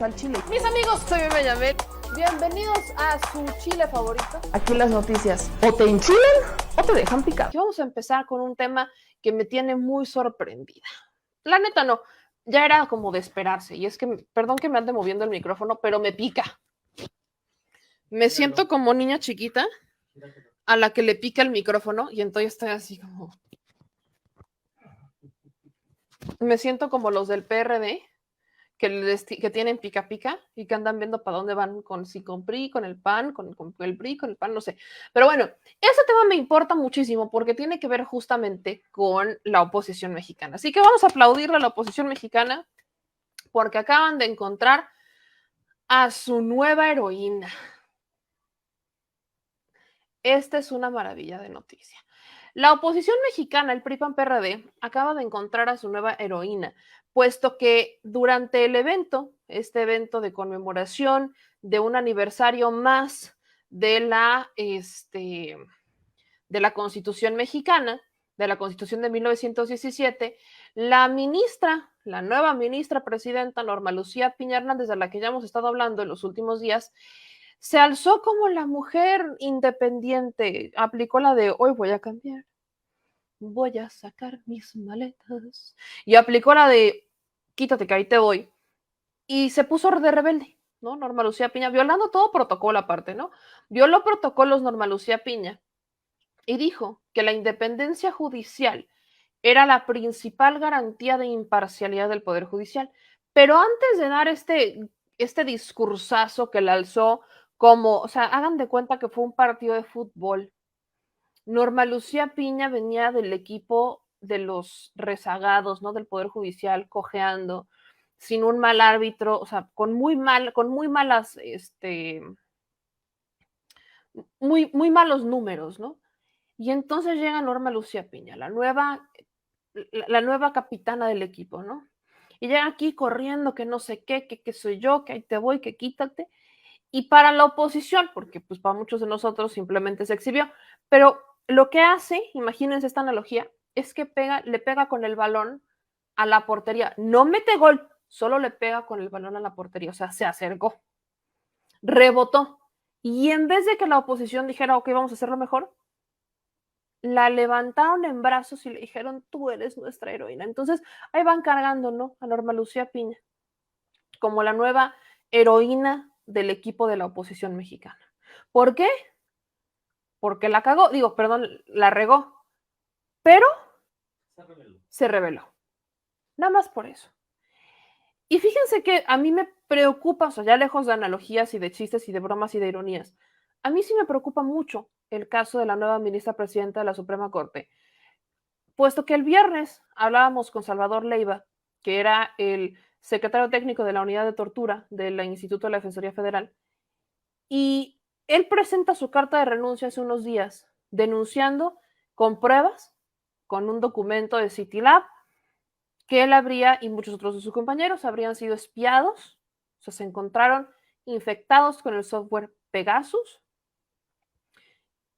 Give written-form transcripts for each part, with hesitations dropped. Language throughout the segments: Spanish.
Al chile. Mis amigos, soy Bebe Yamel. Bienvenidos a su chile favorito. Aquí las noticias o te enchilan o te dejan picar. Aquí vamos a empezar con un tema que me tiene muy sorprendida. La neta no, ya era como de esperarse. Y es que, perdón que me ande moviendo el micrófono, pero me pica. Me siento como niña chiquita a la que le pica el micrófono y entonces estoy así como... Me siento como los del PRD que tienen pica pica y que andan viendo para dónde van con PRI, con el PAN, con el PRI, con el PAN, no sé. Pero bueno, ese tema me importa muchísimo porque tiene que ver justamente con la oposición mexicana. Así que vamos a aplaudirle a la oposición mexicana porque acaban de encontrar a su nueva heroína. Esta es una maravilla de noticia. La oposición mexicana, el PRI-PAN-PRD, acaba de encontrar a su nueva heroína, puesto que durante el evento, este evento de conmemoración de un aniversario más de la Constitución mexicana, de la Constitución de 1917, la nueva ministra presidenta Norma Lucía Piña Hernández, de la que ya hemos estado hablando en los últimos días, se alzó como la mujer independiente, aplicó la de hoy voy a cambiar, voy a sacar mis maletas, y aplicó la de quítate que ahí te voy, y se puso de rebelde, ¿no? Norma Lucía Piña, violando todo protocolo aparte, ¿no? Violó protocolos Norma Lucía Piña y dijo que la independencia judicial era la principal garantía de imparcialidad del Poder Judicial. Pero antes de dar este discursazo que le alzó como, o sea, hagan de cuenta que fue un partido de fútbol. Norma Lucía Piña venía del equipo de los rezagados, ¿no? Del Poder Judicial, cojeando, sin un mal árbitro, o sea, con muy malas, muy malos números, ¿no? Y entonces llega Norma Lucía Piña, la nueva capitana del equipo, ¿no? Y llega aquí corriendo, que no sé qué, que soy yo, que ahí te voy, que quítate. Y para la oposición, porque pues para muchos de nosotros simplemente se exhibió, pero lo que hace, imagínense esta analogía, es que le pega con el balón a la portería. No mete gol, solo le pega con el balón a la portería, o sea, se acercó, rebotó. Y en vez de que la oposición dijera, ok, vamos a hacerlo mejor, la levantaron en brazos y le dijeron, tú eres nuestra heroína. Entonces, ahí van cargando, ¿no? A Norma Lucía Piña, como la nueva heroína del equipo de la oposición mexicana. ¿Por qué? Porque la cagó, digo, perdón, la regó, pero se rebeló. Nada más por eso. Y fíjense que a mí me preocupa, o sea, ya lejos de analogías y de chistes y de bromas y de ironías, a mí sí me preocupa mucho el caso de la nueva ministra presidenta de la Suprema Corte, puesto que el viernes hablábamos con Salvador Leiva, que era el secretario técnico de la unidad de tortura del Instituto de la Defensoría Federal, y él presenta su carta de renuncia hace unos días, denunciando con pruebas, con un documento de CityLab, que él habría, y muchos otros de sus compañeros, habrían sido espiados, o sea, se encontraron infectados con el software Pegasus,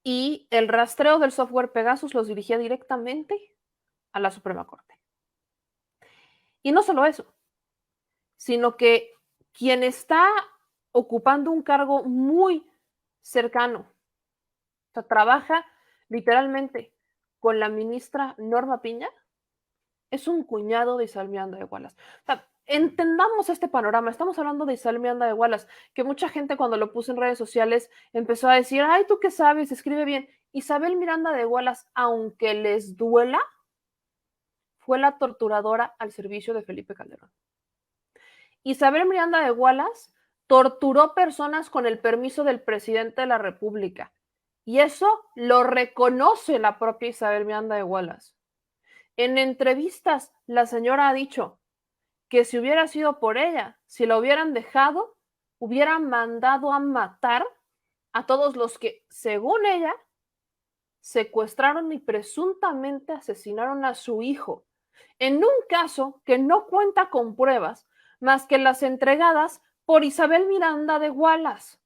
y el rastreo del software Pegasus los dirigía directamente a la Suprema Corte. Y no solo eso, sino que quien está ocupando un cargo muy cercano, o sea, trabaja literalmente con la ministra Norma Piña, es un cuñado de Isabel Miranda de Wallace. O sea, entendamos este panorama. Estamos hablando de Isabel Miranda de Wallace, que mucha gente cuando lo puso en redes sociales empezó a decir, ay, ¿tú qué sabes? Escribe bien. Isabel Miranda de Wallace, aunque les duela, fue la torturadora al servicio de Felipe Calderón. Isabel Miranda de Wallace torturó personas con el permiso del presidente de la República. Y eso lo reconoce la propia Isabel Miranda de Wallace. En entrevistas, la señora ha dicho que si hubiera sido por ella, si la hubieran dejado, hubieran mandado a matar a todos los que, según ella, secuestraron y presuntamente asesinaron a su hijo, en un caso que no cuenta con pruebas más que las entregadas por Isabel Miranda de Wallace.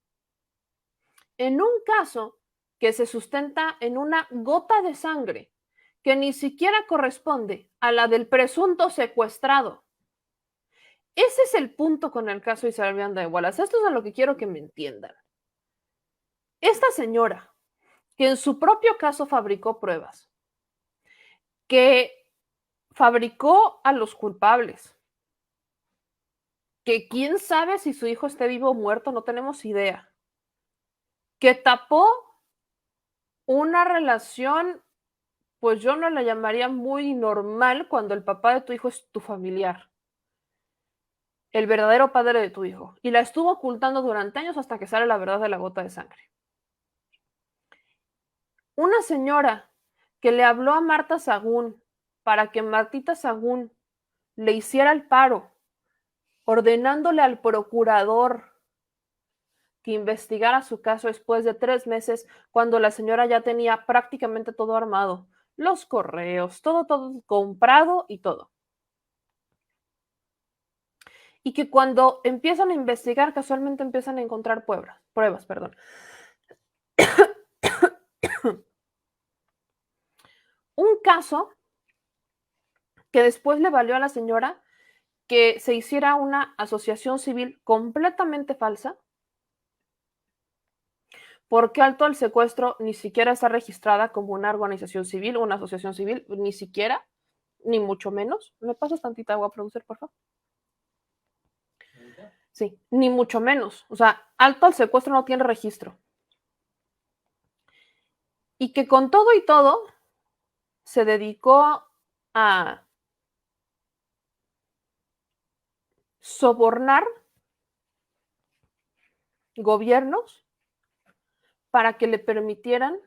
En un caso que se sustenta en una gota de sangre que ni siquiera corresponde a la del presunto secuestrado. Ese es el punto con el caso Isabel Miranda de Wallace. Esto es a lo que quiero que me entiendan. Esta señora, que en su propio caso fabricó pruebas, que fabricó a los culpables, que quién sabe si su hijo esté vivo o muerto, no tenemos idea, que tapó una relación, pues yo no la llamaría muy normal cuando el papá de tu hijo es tu familiar, el verdadero padre de tu hijo, y la estuvo ocultando durante años hasta que sale la verdad de la gota de sangre. Una señora que le habló a Marta Sagún para que Martita Sagún le hiciera el paro, ordenándole al procurador que investigara su caso después de 3 meses, cuando la señora ya tenía prácticamente todo armado, los correos, todo comprado y todo. Y que cuando empiezan a investigar, casualmente empiezan a encontrar pruebas. Un caso que después le valió a la señora que se hiciera una asociación civil completamente falsa, porque Alto al Secuestro ni siquiera está registrada como una organización civil, una asociación civil, ni siquiera, ni mucho menos. ¿Me pasas tantita agua a producir, por favor? Sí, ni mucho menos. O sea, Alto al Secuestro no tiene registro. Y que con todo y todo se dedicó a sobornar gobiernos para que le permitieran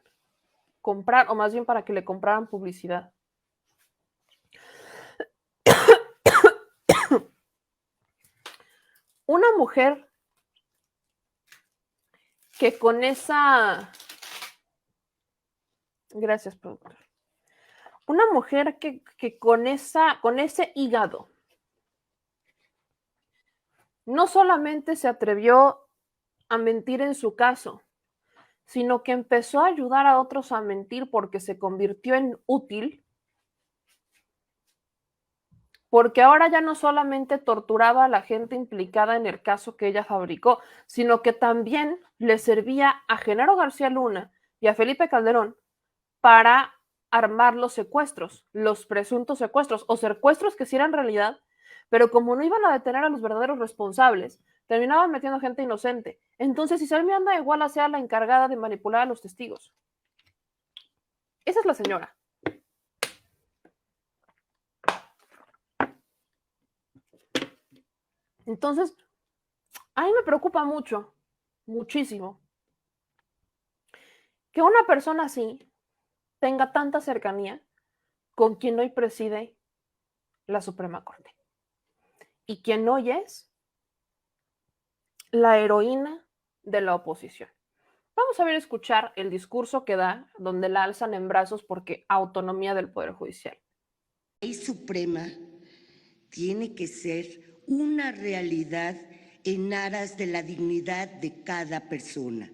comprar, o más bien para que le compraran publicidad. Una mujer que con esa... Gracias, productor. Una mujer que con ese hígado no solamente se atrevió a mentir en su caso, sino que empezó a ayudar a otros a mentir porque se convirtió en útil, porque ahora ya no solamente torturaba a la gente implicada en el caso que ella fabricó, sino que también le servía a Genaro García Luna y a Felipe Calderón para armar los secuestros, los presuntos secuestros o secuestros que sí eran realidad, pero como no iban a detener a los verdaderos responsables, terminaban metiendo gente inocente. Entonces Isabel Miranda de Wallace sea la encargada de manipular a los testigos. Esa es la señora. Entonces, a mí me preocupa mucho, muchísimo, que una persona así tenga tanta cercanía con quien hoy preside la Suprema Corte y quien hoy es la heroína de la oposición. Vamos a ver, escuchar el discurso que da, donde la alzan en brazos porque autonomía del Poder Judicial. La ley suprema tiene que ser una realidad en aras de la dignidad de cada persona,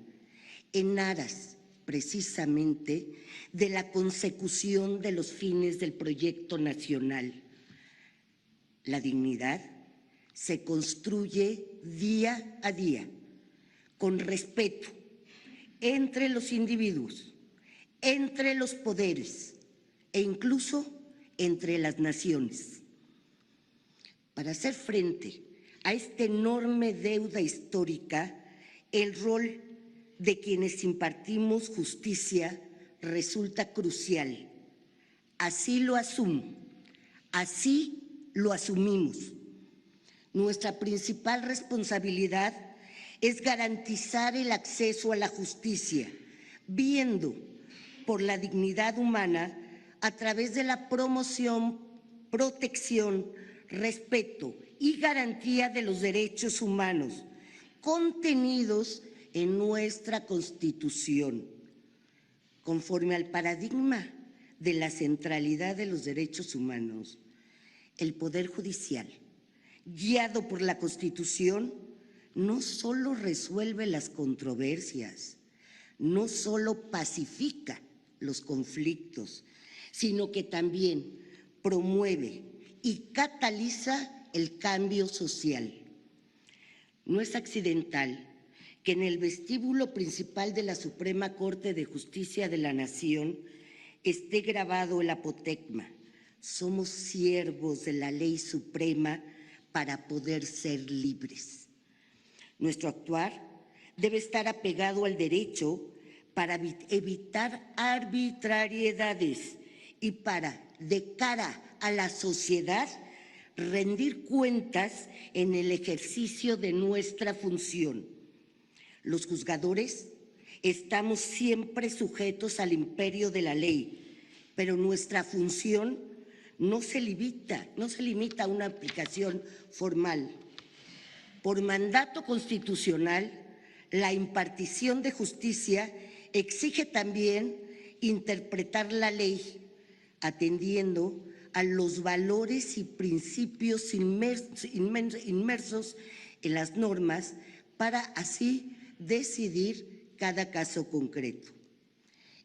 en aras precisamente de la consecución de los fines del proyecto nacional. La dignidad se construye día a día, con respeto entre los individuos, entre los poderes e incluso entre las naciones. Para hacer frente a esta enorme deuda histórica, el rol de quienes impartimos justicia resulta crucial. Así lo asumo, así lo asumimos. Nuestra principal responsabilidad es garantizar el acceso a la justicia, viendo por la dignidad humana a través de la promoción, protección, respeto y garantía de los derechos humanos contenidos en nuestra Constitución. Conforme al paradigma de la centralidad de los derechos humanos, el Poder Judicial, guiado por la Constitución, no solo resuelve las controversias, no solo pacifica los conflictos, sino que también promueve y cataliza el cambio social. No es accidental que en el vestíbulo principal de la Suprema Corte de Justicia de la Nación esté grabado el apotegma: somos siervos de la ley suprema para poder ser libres. Nuestro actuar debe estar apegado al derecho para evitar arbitrariedades y para, de cara a la sociedad, rendir cuentas en el ejercicio de nuestra función. Los juzgadores estamos siempre sujetos al imperio de la ley, pero nuestra función no se limita a una aplicación formal. Por mandato constitucional, la impartición de justicia exige también interpretar la ley atendiendo a los valores y principios inmersos en las normas para así decidir cada caso concreto.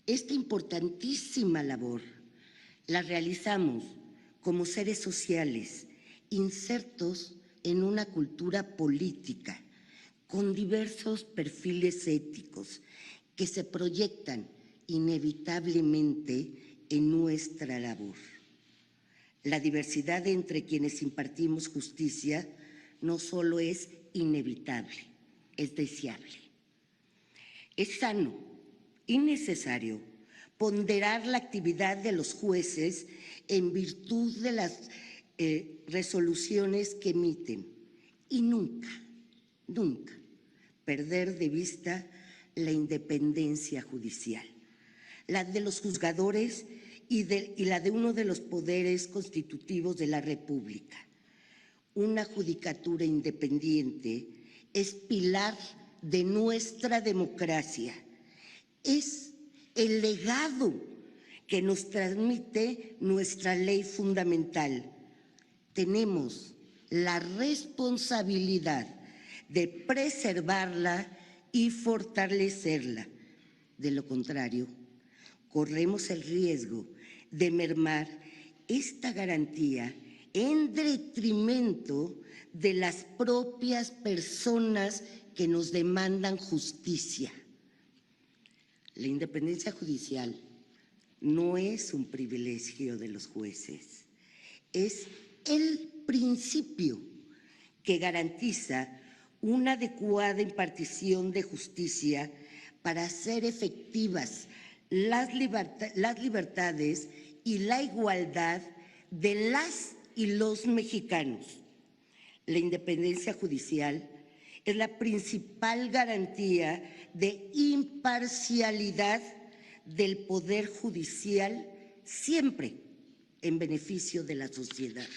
Esta importantísima labor la realizamos como seres sociales insertos en una cultura política con diversos perfiles éticos que se proyectan inevitablemente en nuestra labor. La diversidad entre quienes impartimos justicia no solo es inevitable, es deseable. Es sano y necesario ponderar la actividad de los jueces en virtud de las resoluciones que emiten y nunca perder de vista la independencia judicial, la de los juzgadores y la de uno de los poderes constitutivos de la República. Una judicatura independiente es pilar de nuestra democracia, es el legado que nos transmite nuestra ley fundamental. Tenemos la responsabilidad de preservarla y fortalecerla. De lo contrario, corremos el riesgo de mermar esta garantía en detrimento de las propias personas que nos demandan justicia. La independencia judicial no es un privilegio de los jueces, es el principio que garantiza una adecuada impartición de justicia para hacer efectivas las libertades y la igualdad de las y los mexicanos. La independencia judicial es la principal garantía de imparcialidad del Poder Judicial, siempre en beneficio de la sociedad.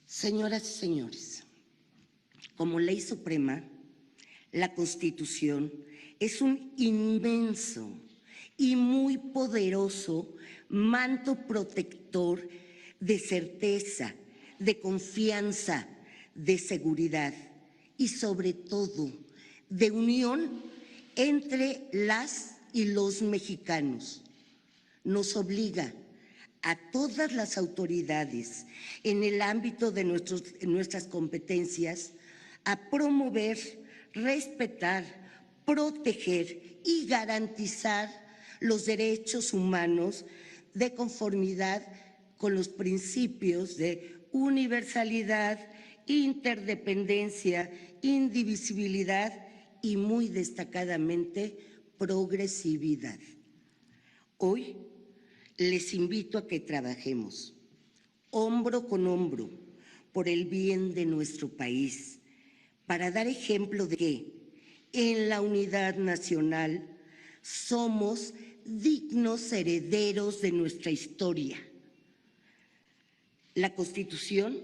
Señoras y señores, como ley suprema, la Constitución es un inmenso y muy poderoso manto protector de certeza, de confianza, de seguridad y sobre todo de unión entre las y los mexicanos. Nos obliga a todas las autoridades en el ámbito de nuestras competencias a promover, respetar, proteger y garantizar los derechos humanos de conformidad con los principios de universalidad, interdependencia, indivisibilidad y muy destacadamente progresividad. Hoy les invito a que trabajemos hombro con hombro por el bien de nuestro país, para dar ejemplo de que en la unidad nacional somos dignos herederos de nuestra historia. La Constitución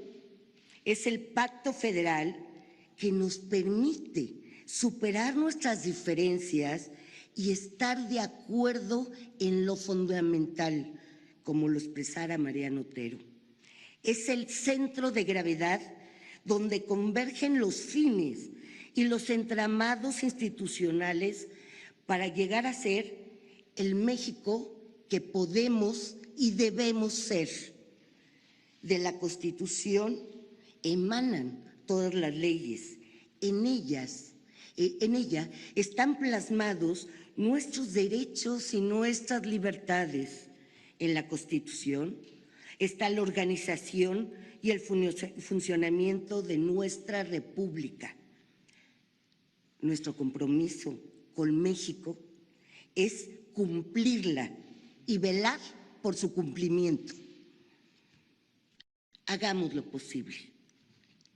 es el pacto federal que nos permite superar nuestras diferencias y estar de acuerdo en lo fundamental, como lo expresara Mariano Otero. Es el centro de gravedad donde convergen los fines y los entramados institucionales para llegar a ser el México que podemos y debemos ser. De la Constitución emanan todas las leyes. En ella están plasmados nuestros derechos y nuestras libertades. En la Constitución está la organización y el funcionamiento de nuestra República. Nuestro compromiso con México es cumplirla y velar por su cumplimiento. Hagamos lo posible.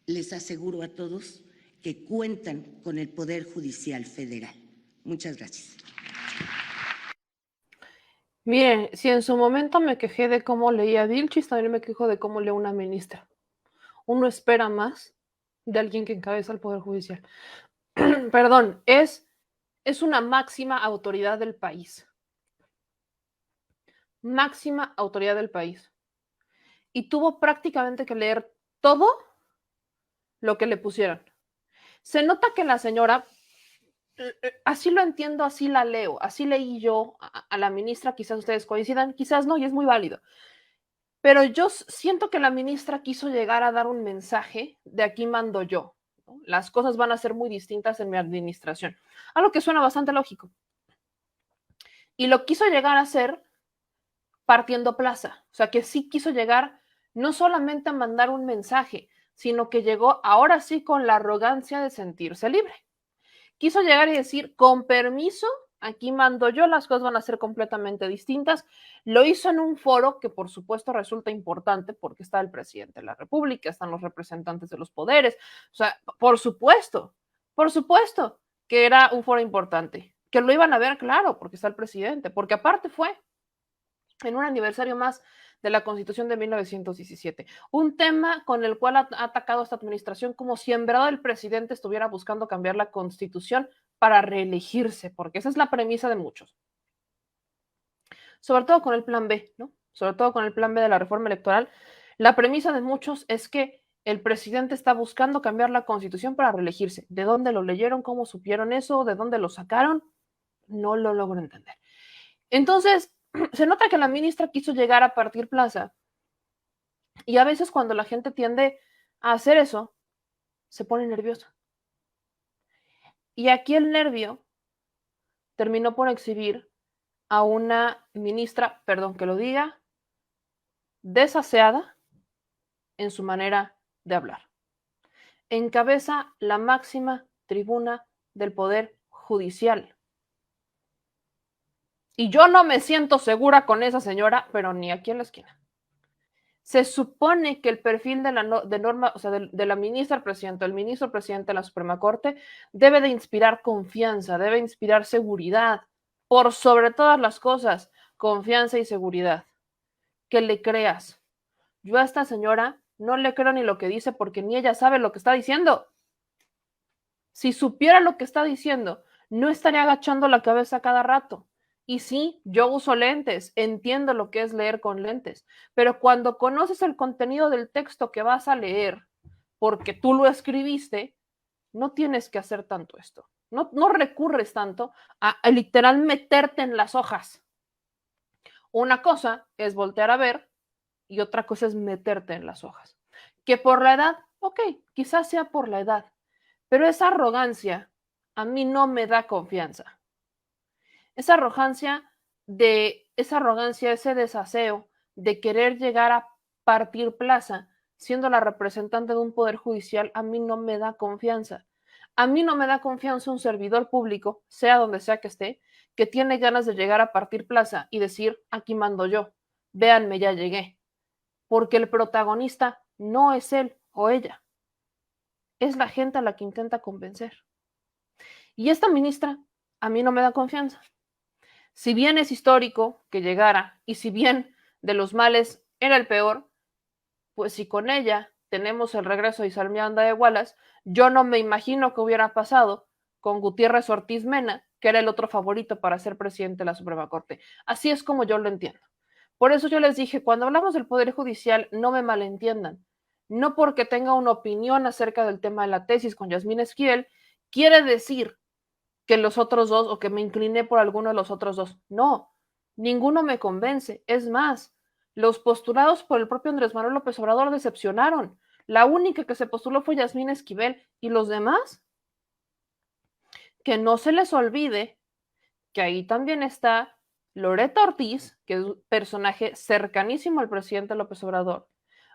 Les aseguro a todos que cuentan con el Poder Judicial Federal. Muchas gracias. Miren, si en su momento me quejé de cómo leía Vilchis, también me quejo de cómo lee una ministra. Uno espera más de alguien que encabeza el Poder Judicial. Perdón, es una máxima autoridad del país. Máxima autoridad del país. Y tuvo prácticamente que leer todo lo que le pusieron. Se nota que la señora, así lo entiendo, así la leo, así leí yo a la ministra, quizás ustedes coincidan, quizás no, y es muy válido. Pero yo siento que la ministra quiso llegar a dar un mensaje de aquí mando yo, ¿no? Las cosas van a ser muy distintas en mi administración. Algo que suena bastante lógico. Y lo quiso llegar a hacer partiendo plaza. O sea, que sí quiso llegar no solamente a mandar un mensaje, sino que llegó ahora sí con la arrogancia de sentirse libre. Quiso llegar y decir, con permiso, aquí mando yo, las cosas van a ser completamente distintas. Lo hizo en un foro que por supuesto resulta importante porque está el presidente de la República, están los representantes de los poderes. O sea, por supuesto que era un foro importante, que lo iban a ver, claro, porque está el presidente, porque aparte fue en un aniversario más de la Constitución de 1917, un tema con el cual ha atacado esta administración como si en verdad el presidente estuviera buscando cambiar la Constitución para reelegirse, porque esa es la premisa de muchos. Sobre todo con el plan B, ¿no? Sobre todo con el plan B de la reforma electoral, la premisa de muchos es que el presidente está buscando cambiar la Constitución para reelegirse. ¿De dónde lo leyeron? ¿Cómo supieron eso? ¿De dónde lo sacaron? No lo logro entender. Entonces, se nota que la ministra quiso llegar a partir plaza y a veces cuando la gente tiende a hacer eso, se pone nerviosa. Y aquí el nervio terminó por exhibir a una ministra, perdón que lo diga, desaseada en su manera de hablar. Encabeza la máxima tribuna del Poder Judicial. Y yo no me siento segura con esa señora, pero ni aquí en la esquina. Se supone que el perfil de la ministra presidenta, el ministro presidente de la Suprema Corte, debe de inspirar confianza, debe inspirar seguridad, por sobre todas las cosas, confianza y seguridad. Que le creas. Yo a esta señora no le creo ni lo que dice porque ni ella sabe lo que está diciendo. Si supiera lo que está diciendo, no estaría agachando la cabeza cada rato. Y sí, yo uso lentes, entiendo lo que es leer con lentes, pero cuando conoces el contenido del texto que vas a leer, porque tú lo escribiste, no tienes que hacer tanto esto. No recurres tanto a literal meterte en las hojas. Una cosa es voltear a ver y otra cosa es meterte en las hojas. Que por la edad, ok, quizás sea por la edad, pero esa arrogancia a mí no me da confianza. Esa arrogancia, ese desaseo de querer llegar a partir plaza, siendo la representante de un poder judicial, a mí no me da confianza. A mí no me da confianza un servidor público, sea donde sea que esté, que tiene ganas de llegar a partir plaza y decir, aquí mando yo, véanme, ya llegué. Porque el protagonista no es él o ella, es la gente a la que intenta convencer. Y esta ministra a mí no me da confianza. Si bien es histórico que llegara y si bien de los males era el peor, pues si con ella tenemos el regreso de Isabel Miranda de Wallace, yo no me imagino que hubiera pasado con Gutiérrez Ortiz Mena, que era el otro favorito para ser presidente de la Suprema Corte. Así es como yo lo entiendo. Por eso yo les dije, cuando hablamos del Poder Judicial, no me malentiendan. No porque tenga una opinión acerca del tema de la tesis con Yasmín Esquivel, quiere decir que los otros dos o que me incliné por alguno de los otros dos. No, ninguno me convence. Es más, Los postulados por el propio Andrés Manuel López Obrador decepcionaron. La única que se postuló fue Yasmín Esquivel, y los demás, que no se les olvide que ahí también está Loretta Ortiz, que es un personaje cercanísimo al presidente López Obrador,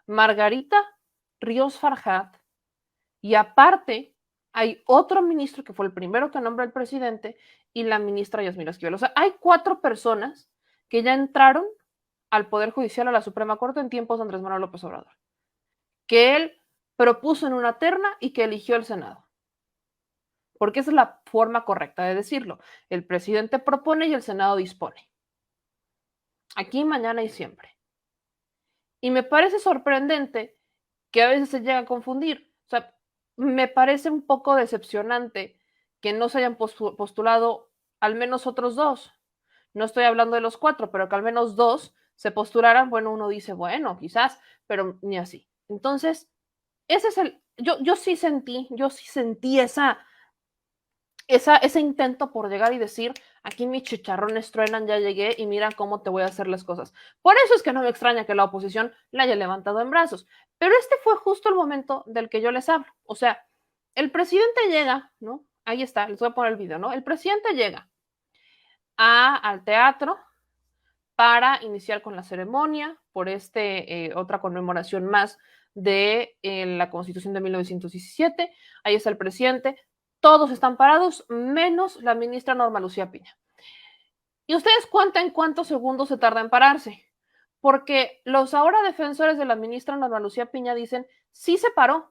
Margarita Ríos Farjat, y aparte hay otro ministro que fue el primero que nombra el presidente, y la ministra Yasmín Esquivel. O sea, hay 4 personas que ya entraron al Poder Judicial, a la Suprema Corte, en tiempos de Andrés Manuel López Obrador, que él propuso en una terna y que eligió el Senado. Porque esa es la forma correcta de decirlo. El presidente propone y el Senado dispone. Aquí, mañana y siempre. Y me parece sorprendente que a veces se llega a confundir. O sea, me parece un poco decepcionante que no se hayan postulado al menos otros 2. No estoy hablando de los 4, pero que al menos 2 se postularan. Bueno, uno dice, bueno, quizás, pero ni así. Entonces, ese es el... Yo sí sentí ese intento por llegar y decir, aquí mis chicharrones truenan, ya llegué y mira cómo te voy a hacer las cosas. Por eso es que no me extraña que la oposición la haya levantado en brazos. Pero este fue justo el momento del que yo les hablo. O sea, el presidente llega, ¿no? Ahí está, les voy a poner el video, ¿no? El presidente llega al teatro para iniciar con la ceremonia por otra conmemoración más de la Constitución de 1917. Ahí está el presidente. Todos están parados, menos la ministra Norma Lucía Piña. Y ustedes cuentan cuántos segundos se tarda en pararse, porque los ahora defensores de la ministra Norma Lucía Piña dicen, sí se paró,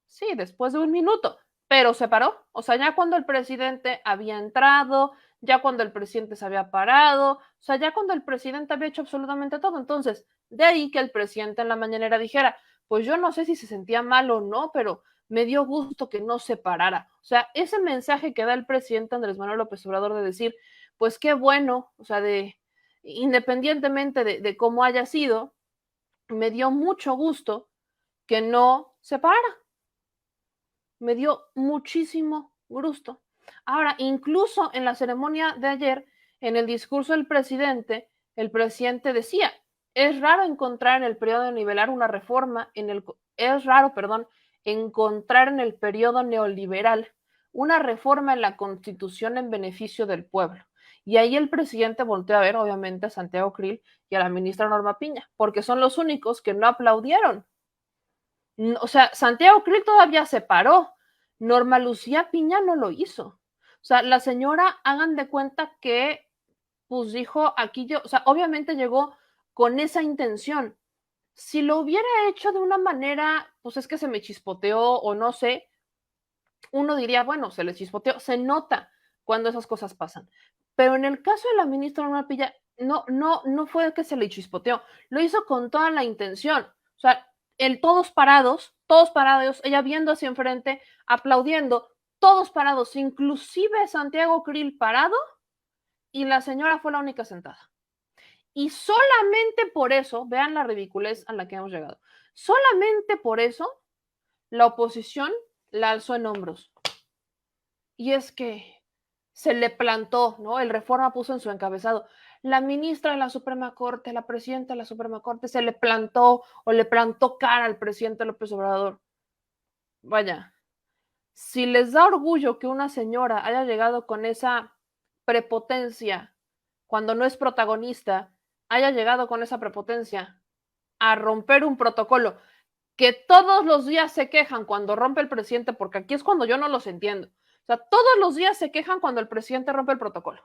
sí, después de 1 minuto, pero se paró. O sea, ya cuando el presidente había entrado, ya cuando el presidente se había parado, o sea, ya cuando el presidente había hecho absolutamente todo. Entonces, de ahí que el presidente en la mañanera dijera, pues yo no sé si se sentía mal o no, pero me dio gusto que no se parara. O sea, ese mensaje que da el presidente Andrés Manuel López Obrador de decir, pues qué bueno, o sea, independientemente de cómo haya sido, me dio mucho gusto que no se parara. Me dio muchísimo gusto. Ahora, incluso en la ceremonia de ayer, en el discurso del presidente, el presidente decía, es raro encontrar en el periodo neoliberal una reforma, es raro, encontrar en el periodo neoliberal una reforma en la Constitución en beneficio del pueblo. Y ahí el presidente volteó a ver, obviamente, a Santiago Krill y a la ministra Norma Piña, porque son los únicos que no aplaudieron. O sea, Santiago Krill todavía se paró. Norma Lucía Piña no lo hizo. O sea, la señora, hagan de cuenta que, pues dijo, aquí yo, o sea, obviamente llegó con esa intención. Si lo hubiera hecho de una manera, pues es que se me chispoteó o no sé, uno diría, bueno, se le chispoteó, se nota cuando esas cosas pasan. Pero en el caso de la ministra Norma Piña, no fue que se le chispoteó, lo hizo con toda la intención. O sea, todos parados, ella viendo hacia enfrente, aplaudiendo, todos parados, inclusive Santiago Krill parado, y la señora fue la única sentada. Y solamente por eso, vean la ridiculez a la que hemos llegado, solamente por eso la oposición la alzó en hombros. Y es que se le plantó, ¿no? El Reforma puso en su encabezado, la ministra de la Suprema Corte, la presidenta de la Suprema Corte se le plantó o le plantó cara al presidente López Obrador. Vaya, si les da orgullo que una señora haya llegado con esa prepotencia cuando no es protagonista, haya llegado con esa prepotencia a romper un protocolo que todos los días se quejan cuando rompe el presidente, porque aquí es cuando yo no los entiendo. O sea, todos los días se quejan cuando el presidente rompe el protocolo.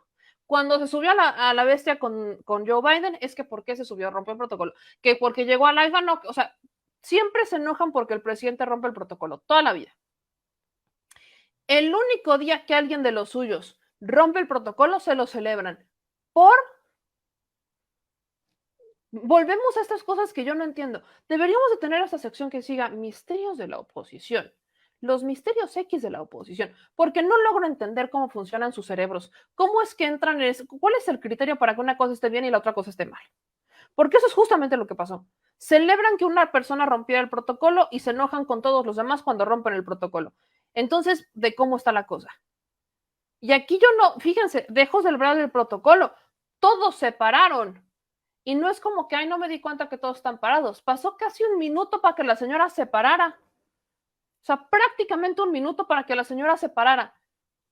Cuando se subió a la bestia con Joe Biden, es que ¿por qué se subió? Rompió el protocolo. Que porque llegó a la IFA, no. O sea, siempre se enojan porque el presidente rompe el protocolo, toda la vida. El único día que alguien de los suyos rompe el protocolo, se lo celebran. Volvemos a estas cosas que yo no entiendo. Deberíamos de tener esta sección que siga misterios de la oposición. Los misterios X de la oposición, porque no logro entender cómo funcionan sus cerebros, cómo es que entran, cuál es el criterio para que una cosa esté bien y la otra cosa esté mal. Porque eso es justamente lo que pasó. Celebran que una persona rompiera el protocolo y se enojan con todos los demás cuando rompen el protocolo. Entonces, ¿de cómo está la cosa? Y aquí yo no, fíjense, dejos del brazo del protocolo, todos se pararon. Y no es como que, ay, no me di cuenta que todos están parados. Pasó casi un minuto para que la señora se parara. O sea, prácticamente un minuto para que la señora se parara.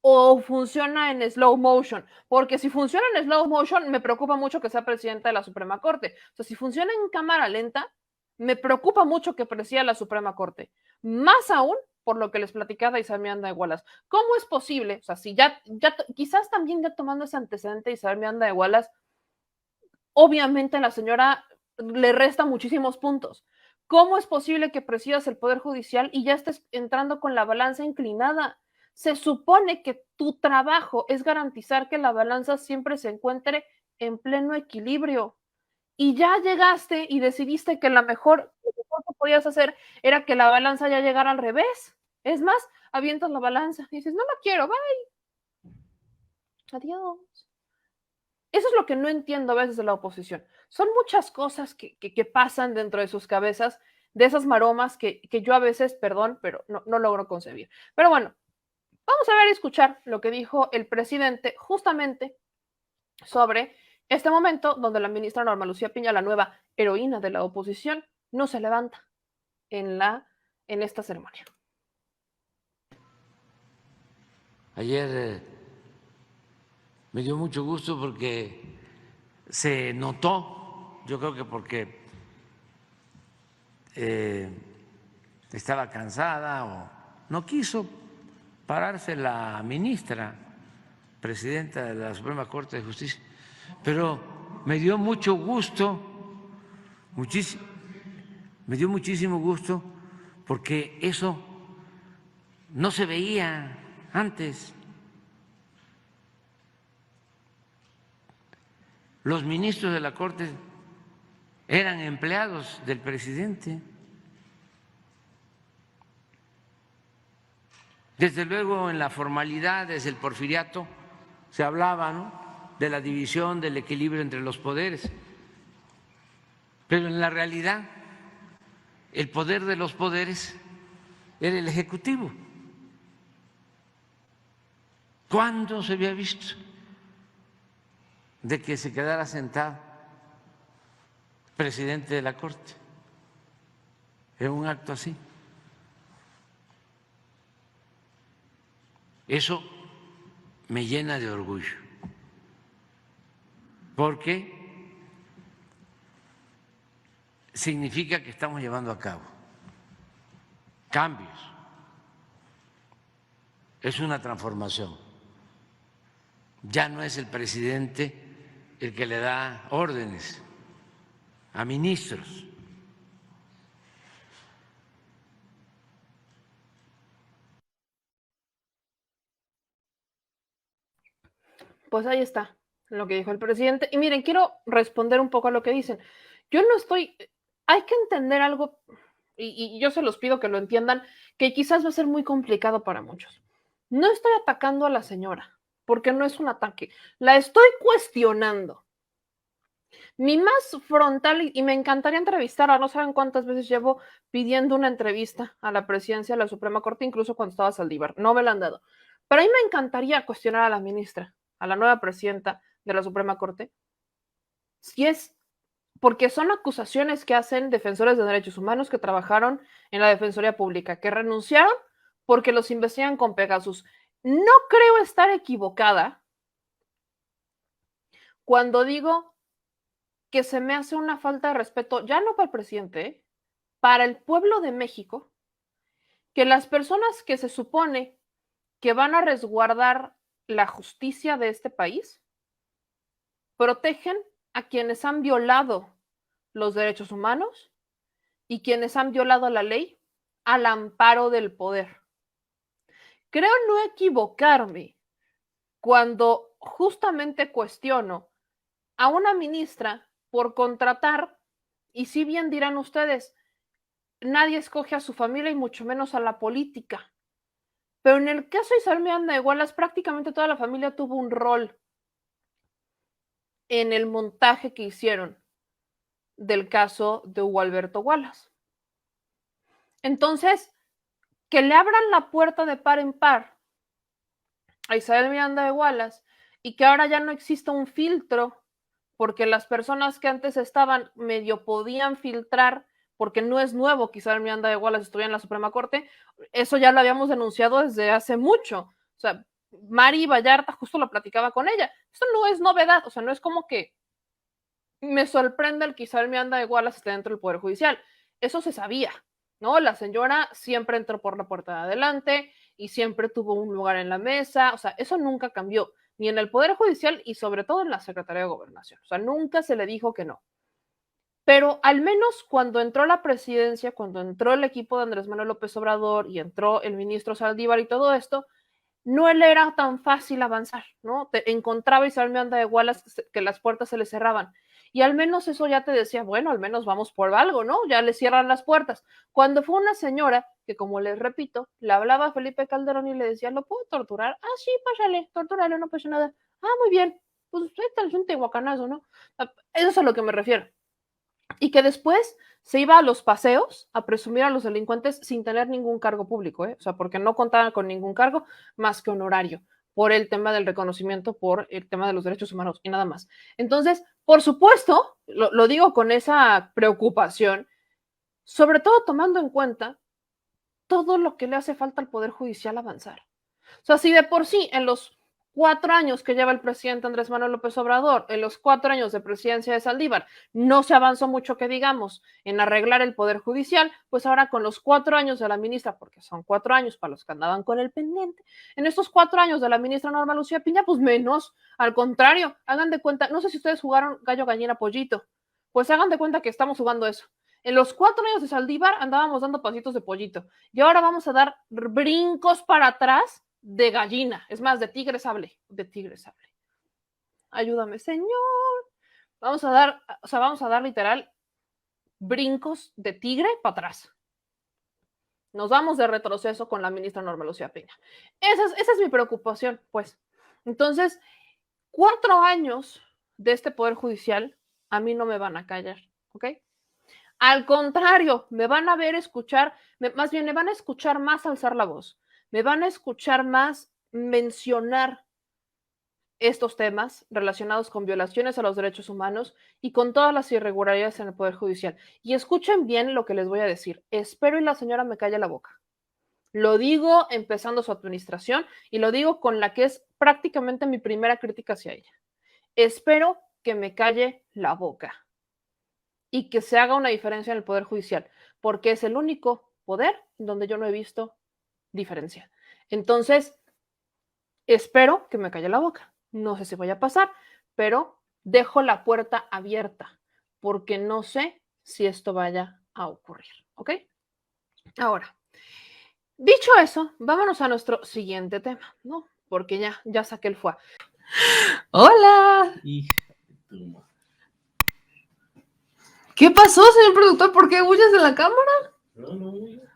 O funciona en slow motion, porque si funciona en slow motion, me preocupa mucho que sea presidenta de la Suprema Corte. O sea, si funciona en cámara lenta, me preocupa mucho que presida la Suprema Corte. Más aún por lo que les platicaba Isabel Miranda de Wallace. ¿Cómo es posible? O sea, si quizás también ya tomando ese antecedente de Isabel Miranda de Wallace, obviamente la señora le resta muchísimos puntos. ¿Cómo es posible que presidas el Poder Judicial y ya estés entrando con la balanza inclinada? Se supone que tu trabajo es garantizar que la balanza siempre se encuentre en pleno equilibrio. Y ya llegaste y decidiste que lo mejor que podías hacer era que la balanza ya llegara al revés. Es más, avientas la balanza y dices, no la quiero, bye. Adiós. Eso es lo que no entiendo a veces de la oposición. Son muchas cosas que pasan dentro de sus cabezas, de esas maromas que yo a veces, perdón, pero no logro concebir. Pero bueno, vamos a ver y escuchar lo que dijo el presidente justamente sobre este momento donde la ministra Norma Lucía Piña, la nueva heroína de la oposición, no se levanta en esta ceremonia. Ayer me dio mucho gusto porque se notó, yo creo que porque estaba cansada o no quiso pararse la ministra, presidenta de la Suprema Corte de Justicia, pero me dio mucho gusto, me dio muchísimo gusto porque eso no se veía antes. Los ministros de la Corte eran empleados del presidente. Desde luego en la formalidad, desde el porfiriato, se hablaba, ¿no?, de la división, del equilibrio entre los poderes. Pero en la realidad, el poder de los poderes era el Ejecutivo. ¿Cuándo se había visto de que se quedara sentado presidente de la Corte en un acto así? Eso me llena de orgullo, porque significa que estamos llevando a cabo cambios, es una transformación. Ya no es el presidente el que le da órdenes a ministros. Pues ahí está lo que dijo el presidente. Y miren, quiero responder un poco a lo que dicen. Yo no estoy, hay que entender algo, y yo se los pido que lo entiendan, que quizás va a ser muy complicado para muchos. No estoy atacando a la señora, porque no es un ataque. La estoy cuestionando. Mi más frontal, y me encantaría entrevistarla, no saben cuántas veces llevo pidiendo una entrevista a la presidencia de la Suprema Corte, incluso cuando estaba Saldívar, no me la han dado. Pero a mí me encantaría cuestionar a la ministra, a la nueva presidenta de la Suprema Corte, si es porque son acusaciones que hacen defensores de derechos humanos que trabajaron en la Defensoría Pública, que renunciaron porque los investigan con Pegasus. No creo estar equivocada cuando digo que se me hace una falta de respeto, ya no para el presidente, para el pueblo de México, que las personas que se supone que van a resguardar la justicia de este país protegen a quienes han violado los derechos humanos y quienes han violado la ley al amparo del poder. Creo no equivocarme cuando justamente cuestiono a una ministra por contratar, y si bien dirán ustedes, nadie escoge a su familia y mucho menos a la política. Pero en el caso de Isabel Miranda de Wallace, prácticamente toda la familia tuvo un rol en el montaje que hicieron del caso de Hugo Alberto Wallace. Entonces, que le abran la puerta de par en par a Isabel Miranda de Wallace y que ahora ya no exista un filtro porque las personas que antes estaban medio podían filtrar, porque no es nuevo que Isabel Miranda de Wallace estuviera en la Suprema Corte, eso ya lo habíamos denunciado desde hace mucho. O sea, Mari Vallarta justo lo platicaba con ella. Esto no es novedad, o sea, no es como que me sorprende el que Isabel Miranda de Wallace esté dentro del Poder Judicial. Eso se sabía, ¿no? La señora siempre entró por la puerta de adelante y siempre tuvo un lugar en la mesa. O sea, eso nunca cambió, ni en el Poder Judicial y sobre todo en la Secretaría de Gobernación. O sea, nunca se le dijo que no. Pero al menos cuando entró la presidencia, cuando entró el equipo de Andrés Manuel López Obrador y entró el ministro Saldívar y todo esto, no le era tan fácil avanzar, ¿no? Te encontraba Isabel Miranda de Wallace que las puertas se le cerraban. Y al menos eso ya te decía, bueno, al menos vamos por algo, ¿no? Ya le cierran las puertas. Cuando fue una señora que, como les repito, le hablaba a Felipe Calderón y le decía, ¿lo puedo torturar? Ah, sí, pásale, tortúrale, no pasa nada. Ah, muy bien, pues es un tehuacanazo, ¿no? Eso es a lo que me refiero. Y que después se iba a los paseos a presumir a los delincuentes sin tener ningún cargo público, ¿eh? O sea, porque no contaban con ningún cargo más que honorario, por el tema del reconocimiento, por el tema de los derechos humanos y nada más. Entonces, por supuesto, lo digo con esa preocupación, sobre todo tomando en cuenta todo lo que le hace falta al Poder Judicial avanzar. O sea, si de por sí en los 4 años que lleva el presidente Andrés Manuel López Obrador, en los 4 años de presidencia de Saldívar, no se avanzó mucho que digamos en arreglar el Poder Judicial, pues ahora con los 4 años de la ministra, porque son 4 años para los que andaban con el pendiente, en estos 4 años de la ministra Norma Lucía Piña, pues menos, al contrario, hagan de cuenta, no sé si ustedes jugaron gallo, gallina, pollito, pues hagan de cuenta que estamos jugando eso. En los 4 años de Saldívar andábamos dando pasitos de pollito y ahora vamos a dar brincos para atrás de gallina, es más, de tigre sable, Ayúdame, Señor. Vamos a dar literal brincos de tigre para atrás. Nos vamos de retroceso con la ministra Norma Lucía Piña. Esa es mi preocupación, pues. Entonces, 4 años de este Poder Judicial a mí no me van a callar, ¿ok? Al contrario, me van a ver escuchar, más bien me van a escuchar más alzar la voz. Me van a escuchar más mencionar estos temas relacionados con violaciones a los derechos humanos y con todas las irregularidades en el Poder Judicial. Y escuchen bien lo que les voy a decir. Espero y la señora me calle la boca. Lo digo empezando su administración y lo digo con la que es prácticamente mi primera crítica hacia ella. Espero que me calle la boca y que se haga una diferencia en el Poder Judicial, porque es el único poder donde yo no he visto diferencia. Entonces, espero que me calle la boca. No sé si vaya a pasar, pero dejo la puerta abierta porque no sé si esto vaya a ocurrir, ¿ok? Ahora, dicho eso, vámonos a nuestro siguiente tema, ¿no? Porque ya saqué el fuá. ¡Hola! Hija de tu madre. ¿Qué pasó, señor productor? ¿Por qué huyes de la cámara? No.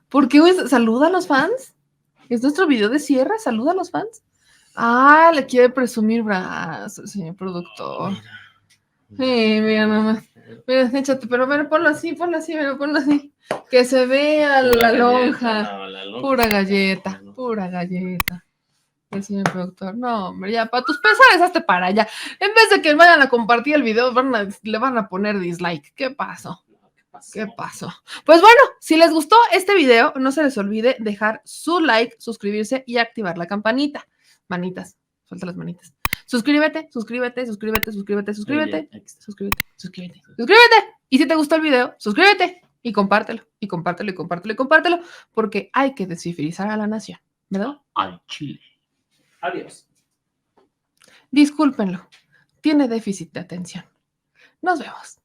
¿Por qué huyes? ¿Saluda a los fans? ¿Es nuestro video de cierre? ¿Saluda a los fans? Ah, le quiere presumir brazos, señor productor. Sí, mira nomás. Mira, échate, pero bueno, ponlo así, ponlo así. Que se vea la lonja. Pura galleta. El señor productor. No, hombre, ya, para tus pesares, hazte para allá. En vez de que vayan a compartir el video, le van a poner dislike. ¿Qué pasó? ¿Qué pasó? Pues bueno, si les gustó este video, no se les olvide dejar su like, suscribirse y activar la campanita. Manitas, suelta las manitas. Suscríbete. Y si te gustó el video, suscríbete y compártelo, porque hay que descivilizar a la nación, ¿verdad? Al chile. Adiós. Discúlpenlo, tiene déficit de atención. Nos vemos.